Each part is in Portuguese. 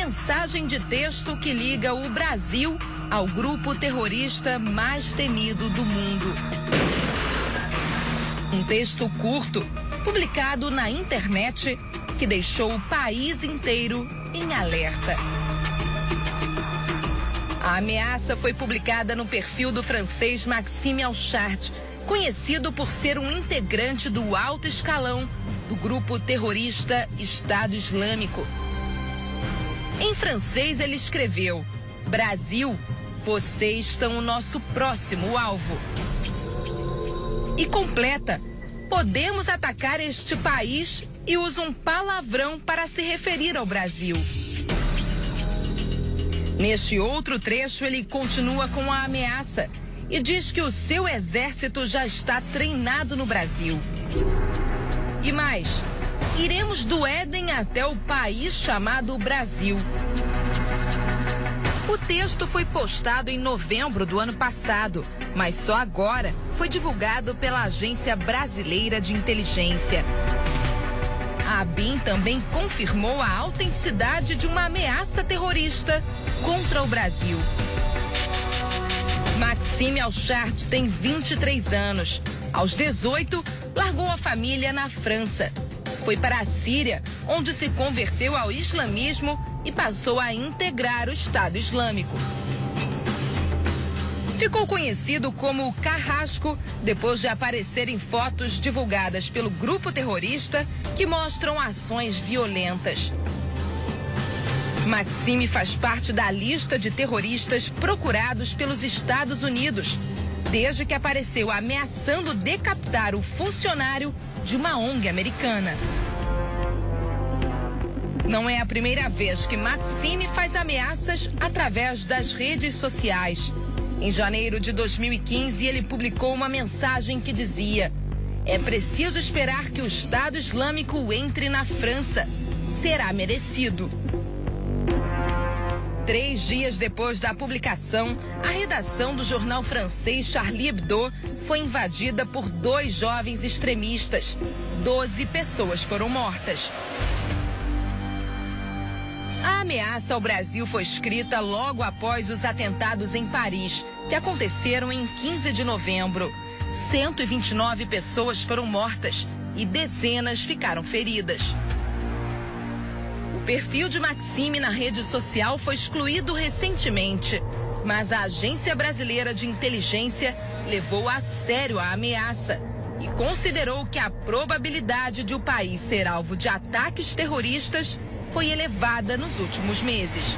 mensagem de texto que liga o Brasil ao grupo terrorista mais temido do mundo. Um texto curto, publicado na internet, que deixou o país inteiro em alerta. A ameaça foi publicada no perfil do francês Maxime Alchart, conhecido por ser um integrante do alto escalão do grupo terrorista Estado Islâmico. Em francês, ele escreveu: Brasil, vocês são o nosso próximo alvo. E completa: podemos atacar este país, e usa um palavrão para se referir ao Brasil. Neste outro trecho, ele continua com a ameaça e diz que o seu exército já está treinado no Brasil. E mais, iremos do Éden até o país chamado Brasil. O texto foi postado em novembro do ano passado, mas só agora foi divulgado pela Agência Brasileira de Inteligência. A ABIN também confirmou a autenticidade de uma ameaça terrorista contra o Brasil. Maxime Alchart tem 23 anos. Aos 18, largou a família na França. Foi para a Síria, onde se converteu ao islamismo e passou a integrar o Estado Islâmico. Ficou conhecido como Carrasco depois de aparecer em fotos divulgadas pelo grupo terrorista que mostram ações violentas. Maxime faz parte da lista de terroristas procurados pelos Estados Unidos, desde que apareceu ameaçando decapitar o funcionário de uma ONG americana. Não é a primeira vez que Maxime faz ameaças através das redes sociais. Em janeiro de 2015, ele publicou uma mensagem que dizia: é preciso esperar que o Estado Islâmico entre na França. Será merecido. 3 dias depois da publicação, a redação do jornal francês Charlie Hebdo foi invadida por 2 jovens extremistas. 12 pessoas foram mortas. A ameaça ao Brasil foi escrita logo após os atentados em Paris, que aconteceram em 15 de novembro. 129 pessoas foram mortas e dezenas ficaram feridas. O perfil de Maxime na rede social foi excluído recentemente, mas a Agência Brasileira de Inteligência levou a sério a ameaça e considerou que a probabilidade de o país ser alvo de ataques terroristas foi elevada nos últimos meses.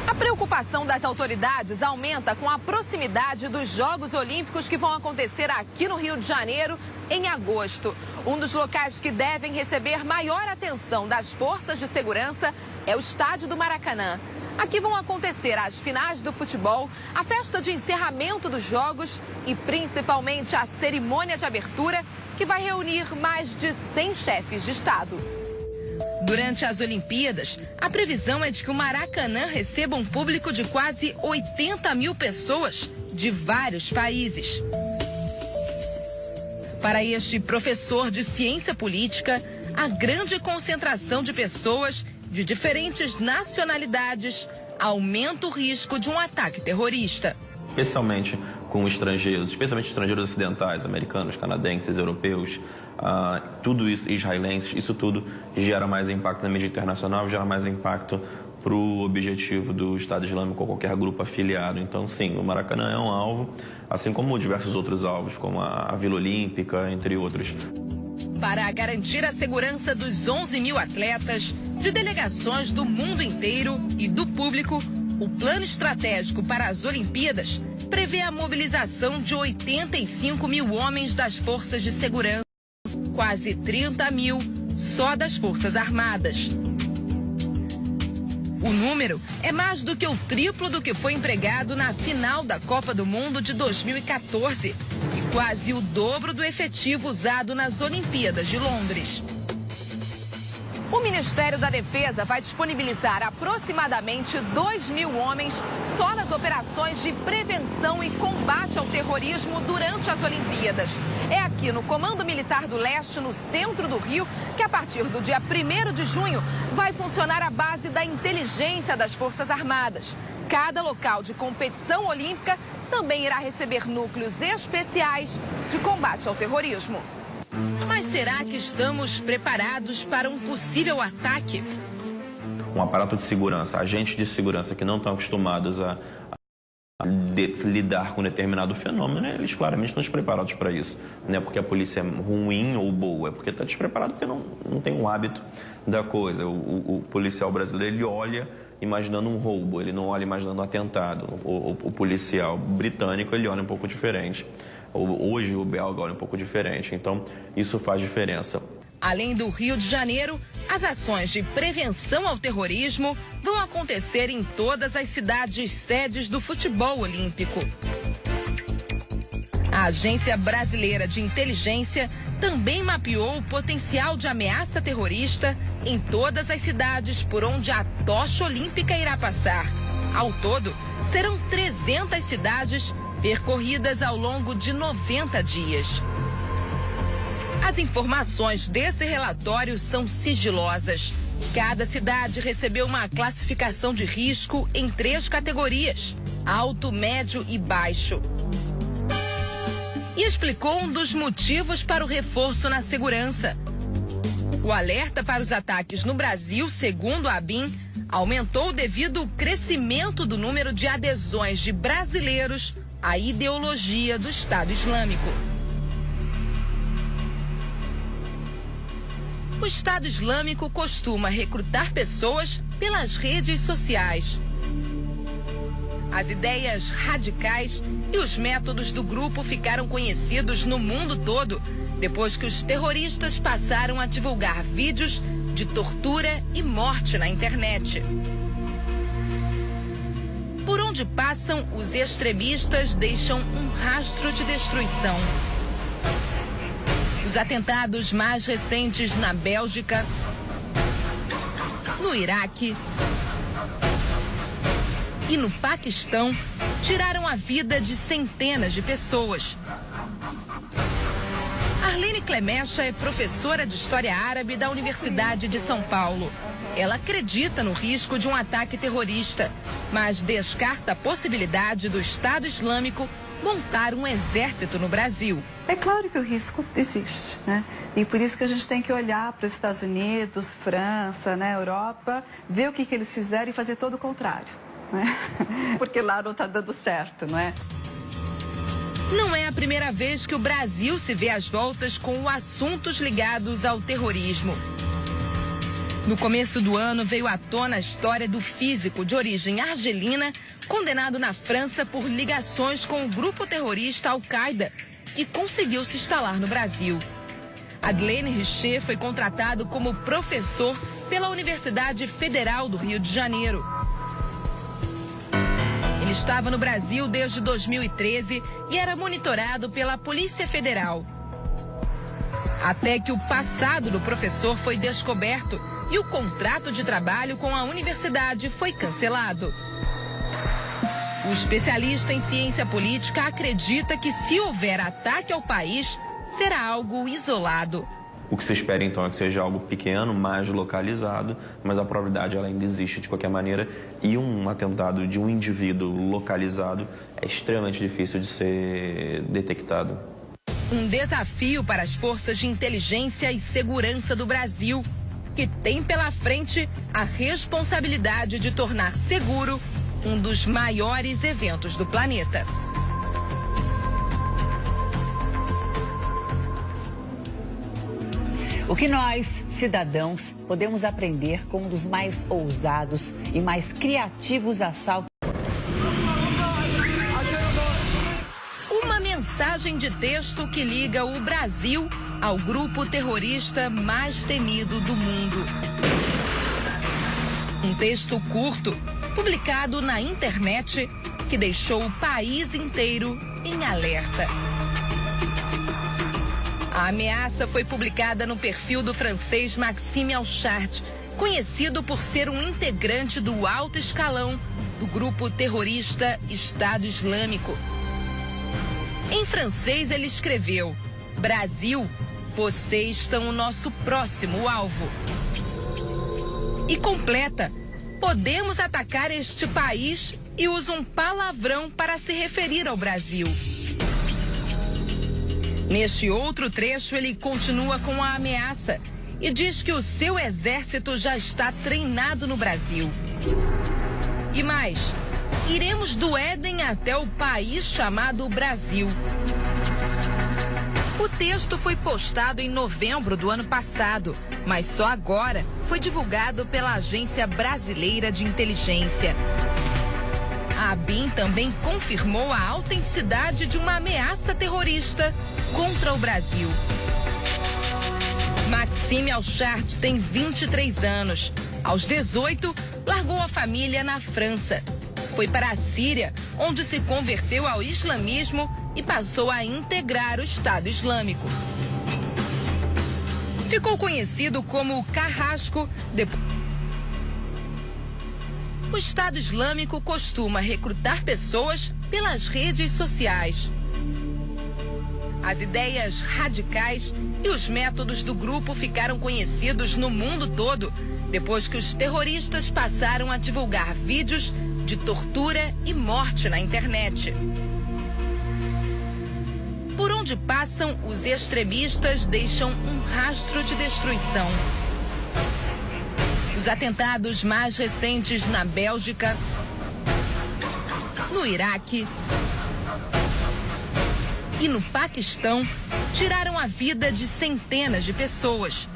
A preocupação das autoridades aumenta com a proximidade dos Jogos Olímpicos que vão acontecer aqui no Rio de Janeiro em agosto. Um dos locais que devem receber maior atenção das forças de segurança é o estádio do Maracanã. Aqui vão acontecer as finais do futebol, a festa de encerramento dos Jogos e principalmente a cerimônia de abertura, que vai reunir mais de 100 chefes de Estado. Durante as Olimpíadas, a previsão é de que o Maracanã receba um público de quase 80 mil pessoas de vários países. Para este professor de ciência política, a grande concentração de pessoas de diferentes nacionalidades aumenta o risco de um ataque terrorista. Especialmente com estrangeiros, especialmente estrangeiros ocidentais, americanos, canadenses, europeus, tudo isso, israelenses, isso tudo gera mais impacto na mídia internacional, gera mais impacto para o objetivo do Estado Islâmico ou qualquer grupo afiliado. Então, sim, o Maracanã é um alvo, assim como diversos outros alvos, como a Vila Olímpica, entre outros. Para garantir a segurança dos 11 mil atletas, de delegações do mundo inteiro e do público, o plano estratégico para as Olimpíadas prevê a mobilização de 85 mil homens das forças de segurança, quase 30 mil só das Forças Armadas. O número é mais do que o triplo do que foi empregado na final da Copa do Mundo de 2014 e quase o dobro do efetivo usado nas Olimpíadas de Londres. O Ministério da Defesa vai disponibilizar aproximadamente 2 mil homens só nas operações de prevenção e combate ao terrorismo durante as Olimpíadas. É aqui no Comando Militar do Leste, no centro do Rio, que a partir do dia 1º de junho vai funcionar a base da inteligência das Forças Armadas. Cada local de competição olímpica também irá receber núcleos especiais de combate ao terrorismo. Mas será que estamos preparados para um possível ataque? Um aparato de segurança, agentes de segurança que não estão acostumados a lidar com determinado fenômeno, né? Eles claramente estão despreparados para isso. Não é porque a polícia é ruim ou boa, é porque está despreparado porque não tem um hábito da coisa. O policial brasileiro, ele olha imaginando um roubo, ele não olha imaginando um atentado. O policial britânico, ele olha um pouco diferente. Hoje o belga olha um pouco diferente, então isso faz diferença. Além do Rio de Janeiro, as ações de prevenção ao terrorismo vão acontecer em todas as cidades sedes do futebol olímpico. A Agência Brasileira de Inteligência também mapeou o potencial de ameaça terrorista em todas as cidades por onde a tocha olímpica irá passar. Ao todo, serão 300 cidades percorridas ao longo de 90 dias. As informações desse relatório são sigilosas. Cada cidade recebeu uma classificação de risco em 3 categorias: alto, médio e baixo. E explicou um dos motivos para o reforço na segurança. O alerta para os ataques no Brasil, segundo a ABIN, aumentou devido ao crescimento do número de adesões de brasileiros à ideologia do Estado Islâmico. O Estado Islâmico costuma recrutar pessoas pelas redes sociais. As ideias radicais e os métodos do grupo ficaram conhecidos no mundo todo depois que os terroristas passaram a divulgar vídeos de tortura e morte na internet. Por onde passam, os extremistas deixam um rastro de destruição. Os atentados mais recentes na Bélgica, no Iraque e no Paquistão tiraram a vida de centenas de pessoas. Arlene Clemecha é professora de História Árabe da Universidade de São Paulo. Ela acredita no risco de um ataque terrorista, mas descarta a possibilidade do Estado Islâmico montar um exército no Brasil. É claro que o risco existe, né? E por isso que a gente tem que olhar para os Estados Unidos, França, né, Europa, ver o que eles fizeram e fazer todo o contrário, né? Porque lá não está dando certo, não é? Não é a primeira vez que o Brasil se vê às voltas com assuntos ligados ao terrorismo. No começo do ano veio à tona a história do físico de origem argelina condenado na França por ligações com o grupo terrorista Al-Qaeda, que conseguiu se instalar no Brasil. Adlene Richer foi contratado como professor pela Universidade Federal do Rio de Janeiro. Ele estava no Brasil desde 2013 e era monitorado pela Polícia Federal. Até que o passado do professor foi descoberto e o contrato de trabalho com a universidade foi cancelado. O especialista em ciência política acredita que se houver ataque ao país, será algo isolado. O que se espera, então, é que seja algo pequeno, mais localizado, mas a probabilidade ela ainda existe de qualquer maneira. E um atentado de um indivíduo localizado é extremamente difícil de ser detectado. Um desafio para as forças de inteligência e segurança do Brasil, que tem pela frente a responsabilidade de tornar seguro um dos maiores eventos do planeta. O que nós, cidadãos, podemos aprender com um dos mais ousados e mais criativos assaltos? Uma mensagem de texto que liga o Brasil ao grupo terrorista mais temido do mundo. Um texto curto, publicado na internet, que deixou o país inteiro em alerta. A ameaça foi publicada no perfil do francês Maxime Alchart, conhecido por ser um integrante do alto escalão do grupo terrorista Estado Islâmico. Em francês, ele escreveu: Brasil, vocês são o nosso próximo alvo. E completa: podemos atacar este país, e usa um palavrão para se referir ao Brasil. Neste outro trecho, ele continua com a ameaça e diz que o seu exército já está treinado no Brasil. E mais, iremos do Éden até o país chamado Brasil. O texto foi postado em novembro do ano passado, mas só agora foi divulgado pela Agência Brasileira de Inteligência. A ABIN também confirmou a autenticidade de uma ameaça terrorista contra o Brasil. Maxime Alchart tem 23 anos. Aos 18, largou a família na França. Foi para a Síria, onde se converteu ao islamismo e passou a integrar o Estado Islâmico. Ficou conhecido como Carrasco depois. O Estado Islâmico costuma recrutar pessoas pelas redes sociais. As ideias radicais e os métodos do grupo ficaram conhecidos no mundo todo depois que os terroristas passaram a divulgar vídeos de tortura e morte na internet. Por onde passam, os extremistas deixam um rastro de destruição. Os atentados mais recentes na Bélgica, no Iraque e no Paquistão tiraram a vida de centenas de pessoas.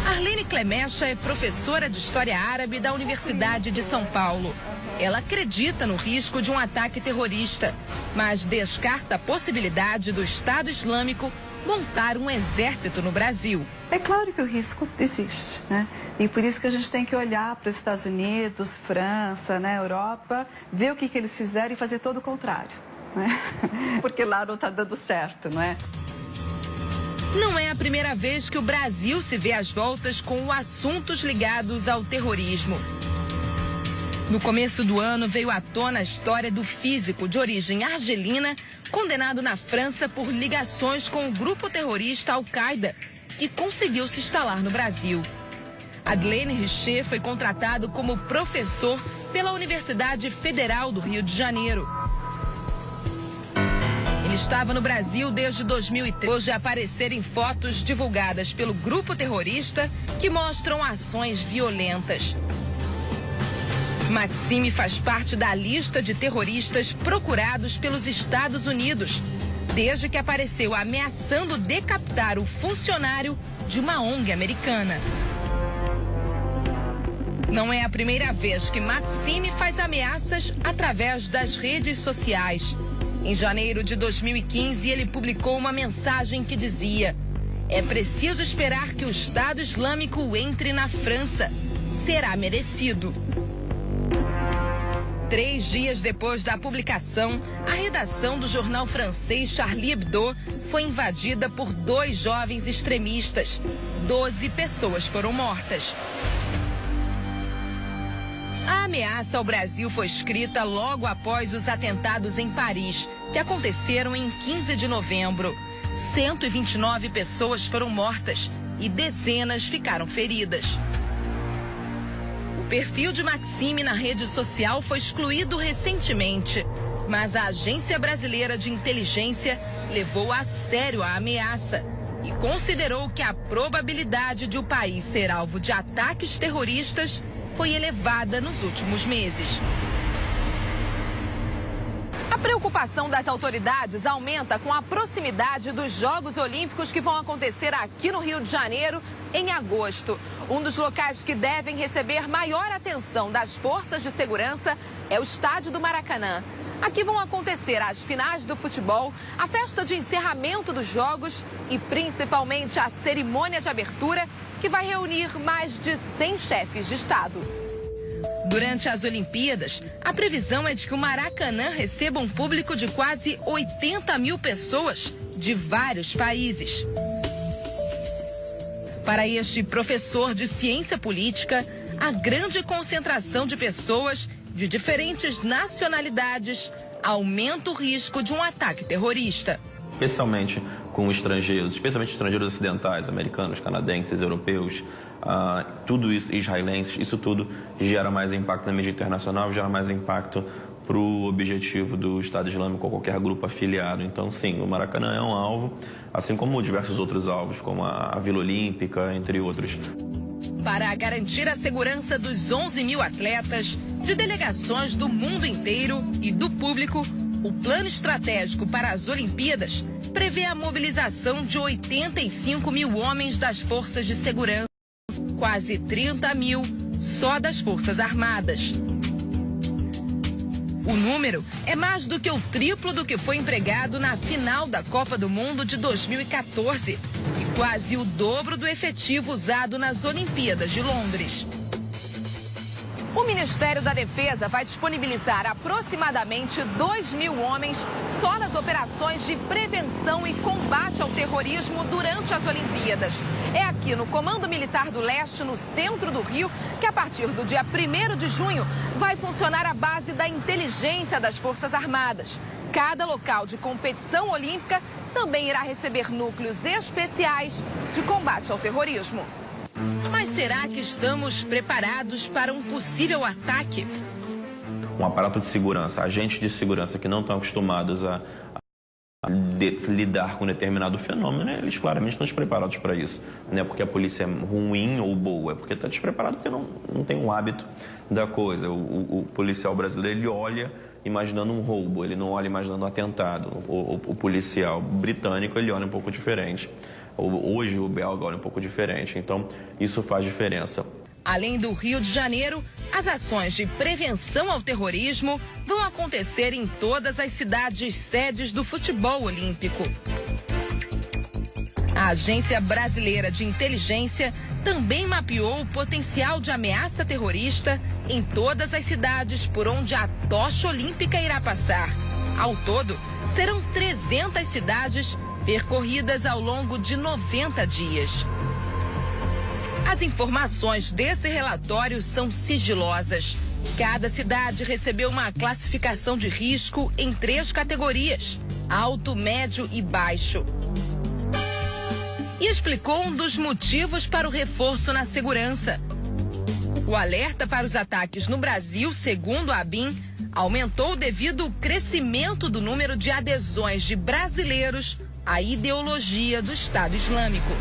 Arlene Clemecha é professora de História Árabe da Universidade de São Paulo. Ela acredita no risco de um ataque terrorista, mas descarta a possibilidade do Estado Islâmico montar um exército no Brasil. É claro que o risco existe, né? E por isso que a gente tem que olhar para os Estados Unidos, França, né, Europa, ver o que eles fizeram e fazer todo o contrário, né? Porque lá não está dando certo, não é? Não é a primeira vez que o Brasil se vê às voltas com assuntos ligados ao terrorismo. No começo do ano veio à tona a história do físico de origem argelina condenado na França por ligações com o grupo terrorista Al-Qaeda, que conseguiu se instalar no Brasil. Adlene Richer foi contratado como professor pela Universidade Federal do Rio de Janeiro. Ele estava no Brasil desde 2003. Hoje aparecerem fotos divulgadas pelo grupo terrorista que mostram ações violentas. Maxime faz parte da lista de terroristas procurados pelos Estados Unidos, desde que apareceu ameaçando decapitar o funcionário de uma ONG americana. Não é a primeira vez que Maxime faz ameaças através das redes sociais. Em janeiro de 2015, ele publicou uma mensagem que dizia: "É preciso esperar que o Estado Islâmico entre na França. Será merecido." 3 dias depois da publicação, a redação do jornal francês Charlie Hebdo foi invadida por 2 jovens extremistas. 12 pessoas foram mortas. A ameaça ao Brasil foi escrita logo após os atentados em Paris, que aconteceram em 15 de novembro. 129 pessoas foram mortas e dezenas ficaram feridas. O perfil de Maxime na rede social foi excluído recentemente, mas a Agência Brasileira de Inteligência levou a sério a ameaça e considerou que a probabilidade de o país ser alvo de ataques terroristas foi elevada nos últimos meses. A preocupação das autoridades aumenta com a proximidade dos Jogos Olímpicos que vão acontecer aqui no Rio de Janeiro em agosto. Um dos locais que devem receber maior atenção das forças de segurança é o estádio do Maracanã. Aqui vão acontecer as finais do futebol, a festa de encerramento dos Jogos e principalmente a cerimônia de abertura, que vai reunir mais de 100 chefes de Estado. Durante as Olimpíadas, a previsão é de que o Maracanã receba um público de quase 80 mil pessoas de vários países. Para este professor de ciência política, a grande concentração de pessoas de diferentes nacionalidades aumenta o risco de um ataque terrorista. especialmente com estrangeiros, especialmente estrangeiros ocidentais, americanos, canadenses, europeus, tudo isso, israelenses, isso tudo gera mais impacto na mídia internacional, gera mais impacto para o objetivo do Estado Islâmico ou qualquer grupo afiliado. Então, sim, o Maracanã é um alvo, assim como diversos outros alvos, como a Vila Olímpica, entre outros. Para garantir a segurança dos 11 mil atletas, de delegações do mundo inteiro e do público, o plano estratégico para as Olimpíadas prevê a mobilização de 85 mil homens das forças de segurança, quase 30 mil só das Forças Armadas. O número é mais do que o triplo do que foi empregado na final da Copa do Mundo de 2014 e quase o dobro do efetivo usado nas Olimpíadas de Londres. O Ministério da Defesa vai disponibilizar aproximadamente 2 mil homens só nas operações de prevenção e combate ao terrorismo durante as Olimpíadas. É aqui no Comando Militar do Leste, no centro do Rio, que a partir do dia 1º de junho vai funcionar a base da inteligência das Forças Armadas. Cada local de competição olímpica também irá receber núcleos especiais de combate ao terrorismo. Mas será que estamos preparados para um possível ataque? Um aparato de segurança, agentes de segurança que não estão acostumados a lidar com determinado fenômeno, né? Eles claramente estão despreparados para isso. Não é porque a polícia é ruim ou boa, é porque está despreparado porque não tem um hábito da coisa. O policial brasileiro, ele olha imaginando um roubo, ele não olha imaginando um atentado. O policial britânico, ele olha um pouco diferente. Hoje o belga olha um pouco diferente, então isso faz diferença. Além do Rio de Janeiro, as ações de prevenção ao terrorismo vão acontecer em todas as cidades sedes do futebol olímpico. A Agência Brasileira de Inteligência também mapeou o potencial de ameaça terrorista em todas as cidades por onde a tocha olímpica irá passar. Ao todo, serão 300 cidades percorridas ao longo de 90 dias. As informações desse relatório são sigilosas. Cada cidade recebeu uma classificação de risco em 3 categorias: alto, médio e baixo. E explicou um dos motivos para o reforço na segurança. O alerta para os ataques no Brasil, segundo a ABIN, aumentou devido ao crescimento do número de adesões de brasileiros à ideologia do Estado Islâmico.